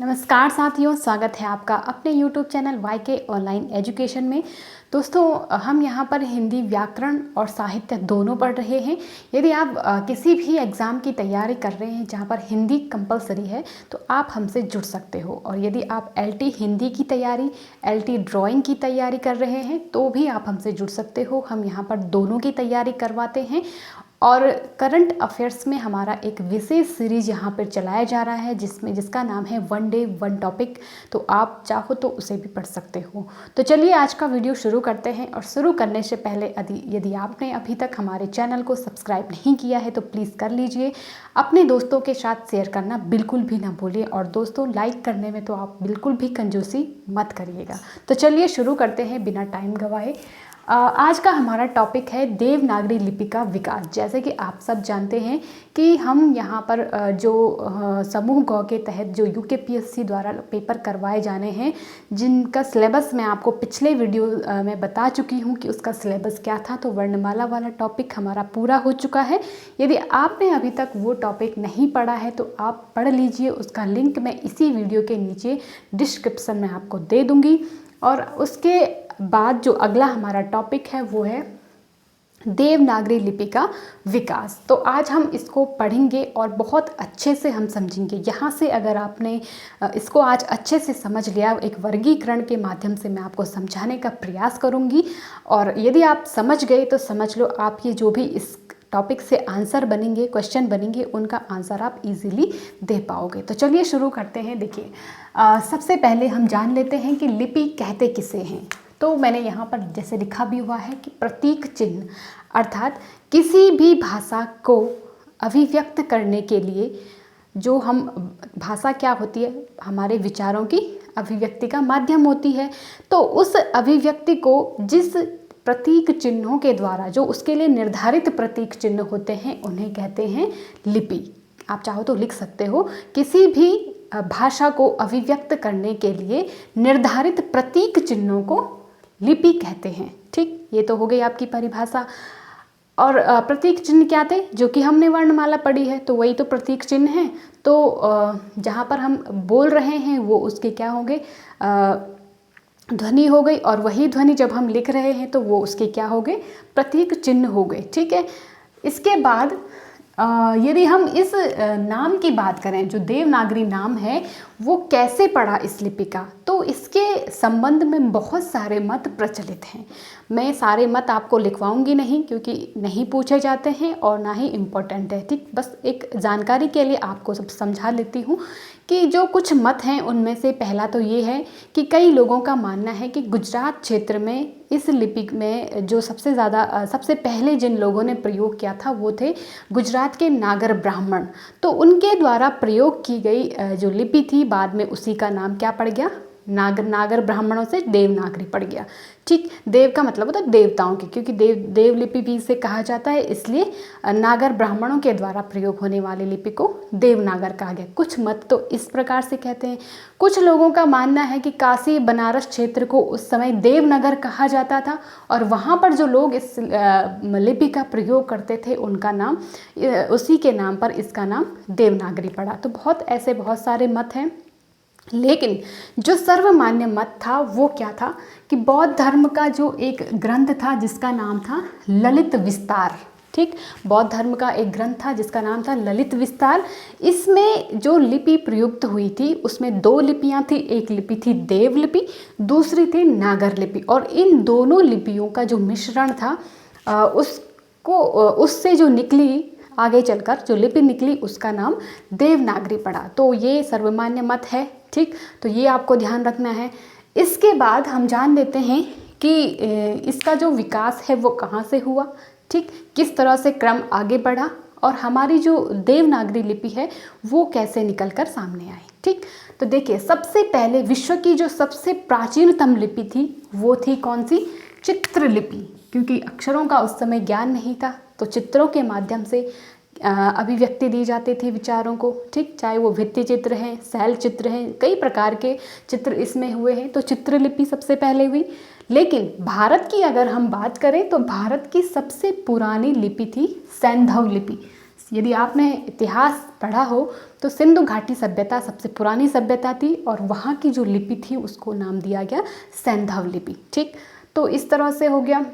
नमस्कार साथियों, स्वागत है आपका अपने YouTube channel YK online education में। दोस्तों, हम यहाँ पर हिंदी व्याकरण और साहित्य दोनों पढ़ रहे हैं। यदि आप किसी भी एग्ज़ाम की तैयारी कर रहे हैं जहाँ पर हिंदी कंपलसरी है तो आप हमसे जुड़ सकते हो। और यदि आप LT हिंदी की तैयारी, LT ड्राइंग की तैयारी कर रहे हैं तो भी आप हमसे जुड़ सकते हो। हम यहाँ पर दोनों की तैयारी करवाते हैं। और करंट अफेयर्स में हमारा एक विशेष सीरीज यहाँ पर चलाया जा रहा है जिसका नाम है वन डे वन टॉपिक। तो आप चाहो तो उसे भी पढ़ सकते हो। तो चलिए आज का वीडियो शुरू करते हैं। और शुरू करने से पहले यदि आपने अभी तक हमारे चैनल को सब्सक्राइब नहीं किया है तो प्लीज़ कर लीजिए। अपने दोस्तों के साथ शेयर करना बिल्कुल भी ना भूलिए। और दोस्तों, लाइक करने में तो आप बिल्कुल भी कंजूसी मत करिएगा। तो चलिए शुरू करते हैं बिना टाइम गवाए। आज का हमारा टॉपिक है देवनागरी लिपि का विकास। जैसे कि आप सब जानते हैं कि हम यहाँ पर जो समूह ग के तहत जो UKPSC द्वारा पेपर करवाए जाने हैं, जिनका सिलेबस मैं आपको पिछले वीडियो में बता चुकी हूँ कि उसका सिलेबस क्या था। तो वर्णमाला वाला टॉपिक हमारा पूरा हो चुका है। यदि आपने अभी तक वो टॉपिक नहीं पढ़ा है तो आप पढ़ लीजिए। उसका लिंक मैं इसी वीडियो के नीचे डिस्क्रिप्शन में आपको दे दूँगी। और उसके बाद जो अगला हमारा टॉपिक है वो है देवनागरी लिपि का विकास। तो आज हम इसको पढ़ेंगे और बहुत अच्छे से हम समझेंगे। यहाँ से अगर आपने इसको आज अच्छे से समझ लिया, एक वर्गीकरण के माध्यम से मैं आपको समझाने का प्रयास करूँगी। और यदि आप समझ गए तो समझ लो, आप ये जो भी इस टॉपिक से आंसर बनेंगे, क्वेश्चन बनेंगे, उनका आंसर आप इजीली दे पाओगे। तो चलिए शुरू करते हैं। देखिए, सबसे पहले हम जान लेते हैं कि लिपि कहते किसे हैं। तो मैंने यहाँ पर जैसे लिखा भी हुआ है कि प्रतीक चिन्ह, अर्थात किसी भी भाषा को अभिव्यक्त करने के लिए जो हम भाषा क्या होती है, हमारे विचारों की अभिव्यक्ति का माध्यम होती है। तो उस अभिव्यक्ति को जिस प्रतीक चिन्हों के द्वारा, जो उसके लिए निर्धारित प्रतीक चिन्ह होते हैं, उन्हें कहते हैं लिपि। आप चाहो तो लिख सकते हो, किसी भी भाषा को अभिव्यक्त करने के लिए निर्धारित प्रतीक चिन्हों को लिपि कहते हैं। ठीक, ये तो हो गई आपकी परिभाषा। और प्रतीक चिन्ह क्या थे, जो कि हमने वर्णमाला पढ़ी है, तो वही तो प्रतीक चिन्ह हैं। तो जहाँ पर हम बोल रहे हैं वो उसके क्या होंगे, ध्वनि हो गई। और वही ध्वनि जब हम लिख रहे हैं तो वो उसके क्या हो गए, प्रतीक चिन्ह हो गए। ठीक है। इसके बाद यदि हम इस नाम की बात करें, जो देवनागरी नाम है वो कैसे पड़ा इस लिपि का, तो इसके संबंध में बहुत सारे मत प्रचलित हैं। मैं सारे मत आपको लिखवाऊंगी नहीं, क्योंकि नहीं पूछे जाते हैं और ना ही इम्पोर्टेंट है। ठीक, बस एक जानकारी के लिए आपको सब समझा लेती हूँ कि जो कुछ मत हैं उनमें से पहला तो ये है कि कई लोगों का मानना है कि गुजरात क्षेत्र में इस लिपि में जो सबसे पहले जिन लोगों ने प्रयोग किया था वो थे गुजरात के नागर ब्राह्मण। तो उनके द्वारा प्रयोग की गई जो लिपि थी, बाद में उसी का नाम क्या पड़ गया, नागर ब्राह्मणों से देवनागरी पड़ गया। ठीक, देव का मतलब होता है देवताओं की, क्योंकि देव लिपि भी इसे कहा जाता है, इसलिए नागर ब्राह्मणों के द्वारा प्रयोग होने वाली लिपि को देवनागर कहा गया। कुछ मत तो इस प्रकार से कहते हैं। कुछ लोगों का मानना है कि काशी बनारस क्षेत्र को उस समय देवनगर कहा जाता था, और वहाँ पर जो लोग इस लिपि का प्रयोग करते थे उनका नाम, उसी के नाम पर इसका नाम देवनागरी पड़ा। तो बहुत सारे मत हैं, लेकिन जो सर्वमान्य मत था वो क्या था कि बौद्ध धर्म का जो एक ग्रंथ था जिसका नाम था ललित विस्तार। ठीक, बौद्ध धर्म का एक ग्रंथ था जिसका नाम था ललित विस्तार। इसमें जो लिपि प्रयुक्त हुई थी उसमें दो लिपियां थी। एक लिपि थी देव लिपि, दूसरी थी नागर लिपि। और इन दोनों लिपियों का जो मिश्रण था, उससे जो निकली, आगे चलकर जो लिपि निकली, उसका नाम देवनागरी पड़ा। तो ये सर्वमान्य मत है। ठीक, तो ये आपको ध्यान रखना है। इसके बाद हम जान लेते हैं कि इसका जो विकास है वो कहाँ से हुआ। ठीक, किस तरह से क्रम आगे बढ़ा, और हमारी जो देवनागरी लिपि है वो कैसे निकलकर सामने आई। ठीक, तो देखिए, सबसे पहले विश्व की जो सबसे प्राचीनतम लिपि थी वो थी कौन सी, चित्रलिपि। क्योंकि अक्षरों का उस समय ज्ञान नहीं था, तो चित्रों के माध्यम से अभिव्यक्ति दी जाती थी विचारों को। ठीक, चाहे वो भित्ति चित्र हैं, शैल चित्र हैं, कई प्रकार के चित्र इसमें हुए हैं। तो चित्रलिपि सबसे पहले हुई। लेकिन भारत की अगर हम बात करें तो भारत की सबसे पुरानी लिपि थी सैंधव लिपि। यदि आपने इतिहास पढ़ा हो तो सिंधु घाटी सभ्यता सबसे पुरानी सभ्यता थी और वहाँ की जो लिपि थी उसको नाम दिया गया सैंधव लिपि। ठीक, तो इस तरह से हो गया।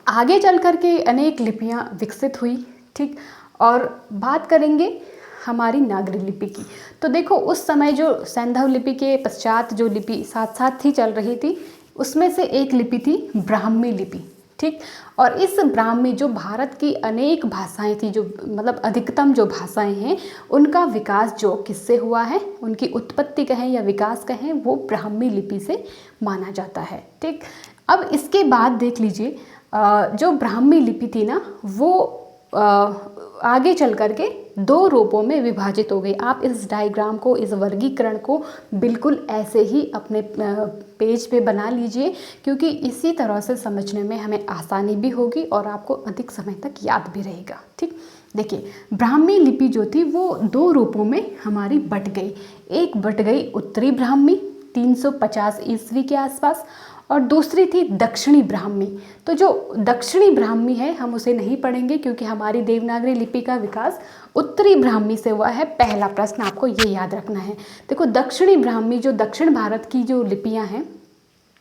आगे चल कर के अनेक लिपियाँ विकसित हुई। ठीक, और बात करेंगे हमारी नागरी लिपि की। तो देखो उस समय जो सैंधव लिपि के पश्चात जो लिपि साथ साथ ही चल रही थी उसमें से एक लिपि थी ब्राह्मी लिपि। ठीक, और इस ब्राह्मी जो भारत की अनेक भाषाएं थी, जो मतलब अधिकतम जो भाषाएं हैं उनका विकास जो किससे हुआ है, उनकी उत्पत्ति कहें या विकास कहें, वो ब्राह्मी लिपि से माना जाता है। ठीक, अब इसके बाद देख लीजिए जो ब्राह्मी लिपि थी ना वो आगे चल कर के दो रूपों में विभाजित हो गई। आप इस डायग्राम को, इस वर्गीकरण को बिल्कुल ऐसे ही अपने पेज पे बना लीजिए, क्योंकि इसी तरह से समझने में हमें आसानी भी होगी और आपको अधिक समय तक याद भी रहेगा। ठीक, देखिए ब्राह्मी लिपि जो थी वो दो रूपों में हमारी बट गई। एक बट गई उत्तरी ब्राह्मी 350 ईस्वी के आसपास, और दूसरी थी दक्षिणी ब्राह्मी। तो जो दक्षिणी ब्राह्मी है हम उसे नहीं पढ़ेंगे क्योंकि हमारी देवनागरी लिपि का विकास उत्तरी ब्राह्मी से हुआ है। पहला प्रश्न आपको ये याद रखना है। देखो दक्षिणी ब्राह्मी जो दक्षिण भारत की जो लिपियां हैं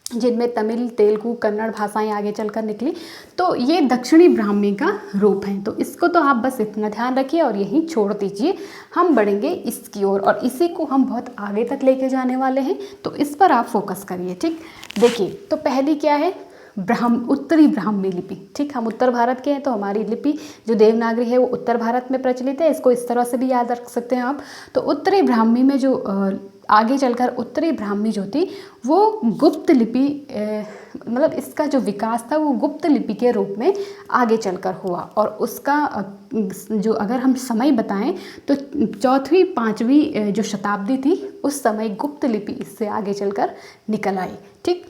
जिनमें तमिल, तेलुगु, कन्नड़ भाषाएं आगे चलकर निकली, तो ये दक्षिणी ब्राह्मी का रूप है। तो इसको तो आप बस इतना ध्यान रखिए और यहीं छोड़ दीजिए। हम बढ़ेंगे इसकी ओर और इसी को हम बहुत आगे तक लेके जाने वाले हैं, तो इस पर आप फोकस करिए। ठीक, देखिए तो पहली क्या है, उत्तरी ब्राह्मी लिपि। ठीक, हम उत्तर भारत के हैं तो हमारी लिपि जो देवनागरी है वो उत्तर भारत में प्रचलित है। इसको इस तरह से भी याद रख सकते हैं आप। तो उत्तरी ब्राह्मी में जो आगे चलकर उत्तरी ब्राह्मी जो थी वो गुप्त लिपि, मतलब इसका जो विकास था वो गुप्त लिपि के रूप में आगे चलकर हुआ। और उसका जो अगर हम समय बताएं तो 4वीं 5वीं जो शताब्दी थी उस समय गुप्त लिपि इससे आगे चलकर निकल आई। ठीक,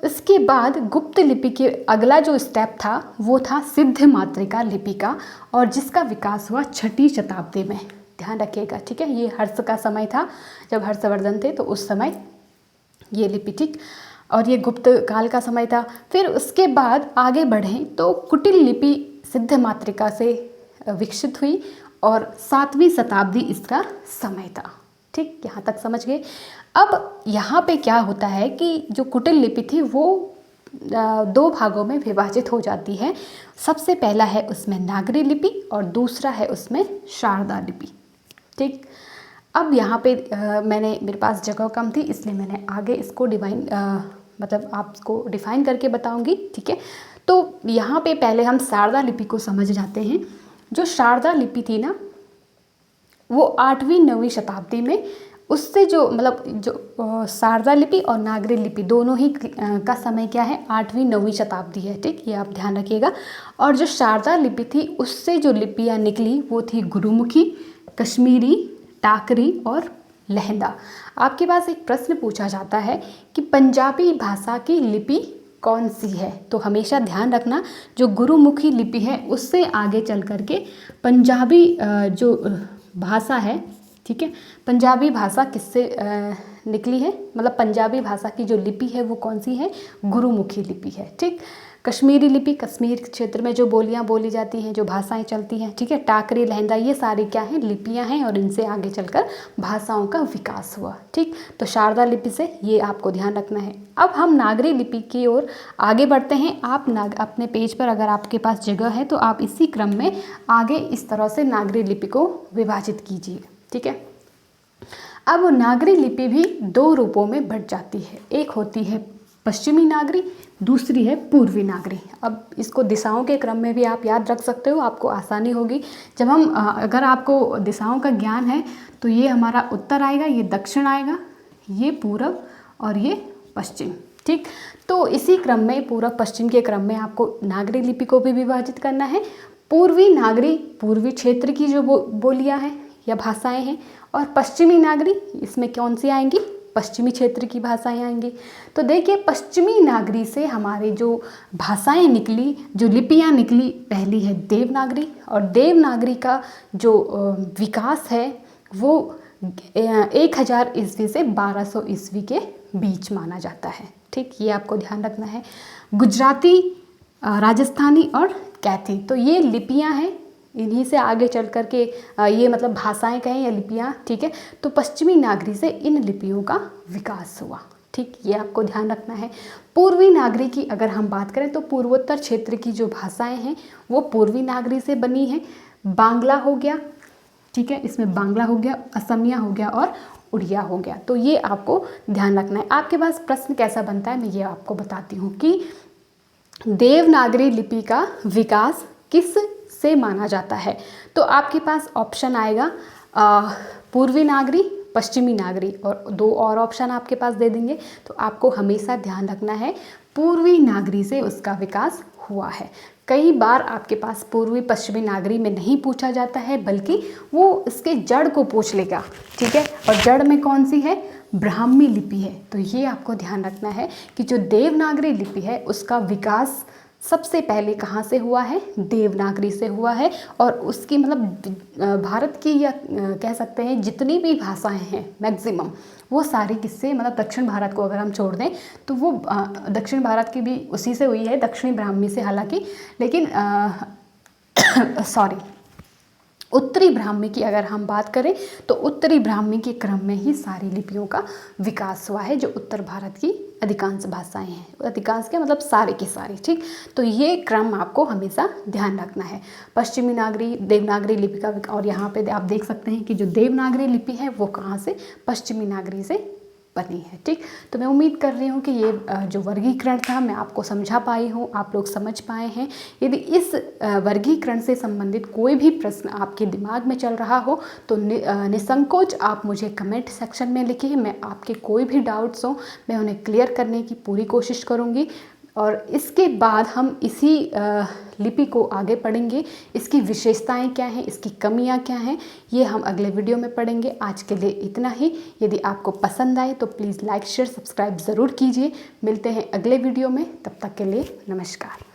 इसके बाद गुप्त लिपि के अगला जो स्टेप था वो था सिद्ध मातृका लिपि का, और जिसका विकास हुआ 6वीं शताब्दी में। ध्यान रखिएगा। ठीक है, ये हर्ष का समय था, जब हर्षवर्धन थे तो उस समय ये लिपि। ठीक, और ये गुप्त काल का समय था। फिर उसके बाद आगे बढ़ें तो कुटिल लिपि सिद्ध मातृका से विकसित हुई और 7वीं शताब्दी इसका समय था। ठीक, यहाँ तक समझ गए। अब यहाँ पे क्या होता है कि जो कुटिल लिपि थी वो दो भागों में विभाजित हो जाती है। सबसे पहला है उसमें नागरी लिपि और दूसरा है उसमें शारदा लिपि। ठीक, अब यहाँ पे मेरे पास जगह कम थी इसलिए मैंने आगे इसको मतलब आपको डिफाइन करके बताऊंगी। ठीक है, तो यहाँ पे पहले हम शारदा लिपि को समझ जाते हैं। जो शारदा लिपि थी ना वो 8वीं 9वीं शताब्दी में, उससे जो मतलब जो शारदा लिपि और नागरी लिपि दोनों ही का समय क्या है, 8वीं 9वीं शताब्दी है। ठीक, ये आप ध्यान रखिएगा। और जो शारदा लिपि थी उससे जो लिपियाँ निकली वो थी गुरुमुखी, कश्मीरी, टाकरी और लहंदा। आपके पास एक प्रश्न पूछा जाता है कि पंजाबी भाषा की लिपि कौन सी है, तो हमेशा ध्यान रखना जो गुरुमुखी लिपि है उससे आगे चल करके पंजाबी जो भाषा है, ठीक है, पंजाबी भाषा किससे निकली है, मतलब पंजाबी भाषा की जो लिपि है वो कौन सी है, गुरुमुखी लिपि है। ठीक, कश्मीरी लिपि कश्मीर क्षेत्र में जो बोलियां बोली जाती हैं, जो भाषाएं चलती हैं। ठीक है, टाकरी, लहंदा, ये सारी क्या हैं, लिपियां हैं और इनसे आगे चलकर भाषाओं का विकास हुआ। ठीक, तो शारदा लिपि से ये आपको ध्यान रखना है। अब हम नागरी लिपि की ओर आगे बढ़ते हैं। आप अपने पेज पर अगर आपके पास जगह है तो आप इसी क्रम में आगे इस तरह से नागरी लिपि को विभाजित कीजिए। ठीक है, अब नागरी लिपि भी दो रूपों में बढ़ जाती है। एक होती है पश्चिमी नागरी, दूसरी है पूर्वी नागरी। अब इसको दिशाओं के क्रम में भी आप याद रख सकते हो, आपको आसानी होगी। जब हम अगर आपको दिशाओं का ज्ञान है तो ये हमारा उत्तर आएगा, ये दक्षिण आएगा, ये पूरब और ये पश्चिम। ठीक, तो इसी क्रम में पूरब पश्चिम के क्रम में आपको नागरी लिपि को भी विभाजित करना है। पूर्वी नागरी पूर्वी क्षेत्र की जो बोलियां हैं या भाषाएं हैं, और पश्चिमी नागरी इसमें कौन सी आएंगी, पश्चिमी क्षेत्र की भाषाएं आएंगी। तो देखिए पश्चिमी नागरी से हमारी जो भाषाएं निकली, जो लिपियां निकली, पहली है देवनागरी, और देवनागरी का जो विकास है वो 1000 ईस्वी से 1200 ईस्वी के बीच माना जाता है। ठीक, ये आपको ध्यान रखना है। गुजराती, राजस्थानी और कैथी, तो ये लिपियां हैं इन्हीं से आगे चल कर के ये मतलब भाषाएं कहें या लिपियाँ, ठीक है। तो पश्चिमी नागरी से इन लिपियों का विकास हुआ, ठीक, ये आपको ध्यान रखना है। पूर्वी नागरी की अगर हम बात करें तो पूर्वोत्तर क्षेत्र की जो भाषाएं हैं वो पूर्वी नागरी से बनी हैं। बांग्ला हो गया, ठीक है, इसमें बांग्ला हो गया, असमिया हो गया और उड़िया हो गया। तो ये आपको ध्यान रखना है। आपके पास प्रश्न कैसा बनता है मैं ये आपको बताती हूँ कि देवनागरी लिपि का विकास किस से माना जाता है। तो आपके पास ऑप्शन आएगा पूर्वी नागरी, पश्चिमी नागरी, और 2 और ऑप्शन आपके पास दे देंगे। तो आपको हमेशा ध्यान रखना है पूर्वी नागरी से उसका विकास हुआ है। कई बार आपके पास पूर्वी पश्चिमी नागरी में नहीं पूछा जाता है बल्कि वो इसके जड़ को पूछ लेगा, ठीक है। और जड़ में कौन सी है, ब्राह्मी लिपि है। तो ये आपको ध्यान रखना है कि जो देवनागरी लिपि है उसका विकास सबसे पहले कहाँ से हुआ है, देवनागरी से हुआ है। और उसकी मतलब भारत की या कह सकते हैं जितनी भी भाषाएं हैं मैक्सिमम वो सारी किससे, मतलब दक्षिण भारत को अगर हम छोड़ दें तो वो दक्षिण भारत की भी उसी से हुई है, दक्षिणी ब्राह्मी से हालांकि, लेकिन सॉरी उत्तरी ब्राह्मी की अगर हम बात करें तो उत्तरी ब्राह्मी के क्रम में ही सारी लिपियों का विकास हुआ है जो उत्तर भारत की अधिकांश भाषाएं हैं, अधिकांश के मतलब सारे की सारी, ठीक। तो ये क्रम आपको हमेशा ध्यान रखना है। पश्चिमी नागरी, देवनागरी लिपि का और यहाँ पे आप देख सकते हैं कि जो देवनागरी लिपि है वो कहाँ से, पश्चिमी नागरी से बनी है, ठीक। तो मैं उम्मीद कर रही हूँ कि ये जो वर्गीकरण था मैं आपको समझा पाई हूँ, आप लोग समझ पाए हैं। यदि इस वर्गीकरण से संबंधित कोई भी प्रश्न आपके दिमाग में चल रहा हो तो निसंकोच आप मुझे कमेंट सेक्शन में लिखिए। मैं आपके कोई भी डाउट्स हो मैं उन्हें क्लियर करने की पूरी कोशिश करूँगी। और इसके बाद हम इसी लिपि को आगे पढ़ेंगे, इसकी विशेषताएं क्या हैं, इसकी कमियां क्या हैं, ये हम अगले वीडियो में पढ़ेंगे। आज के लिए इतना ही। यदि आपको पसंद आए तो प्लीज़ लाइक शेयर सब्सक्राइब ज़रूर कीजिए। मिलते हैं अगले वीडियो में, तब तक के लिए नमस्कार।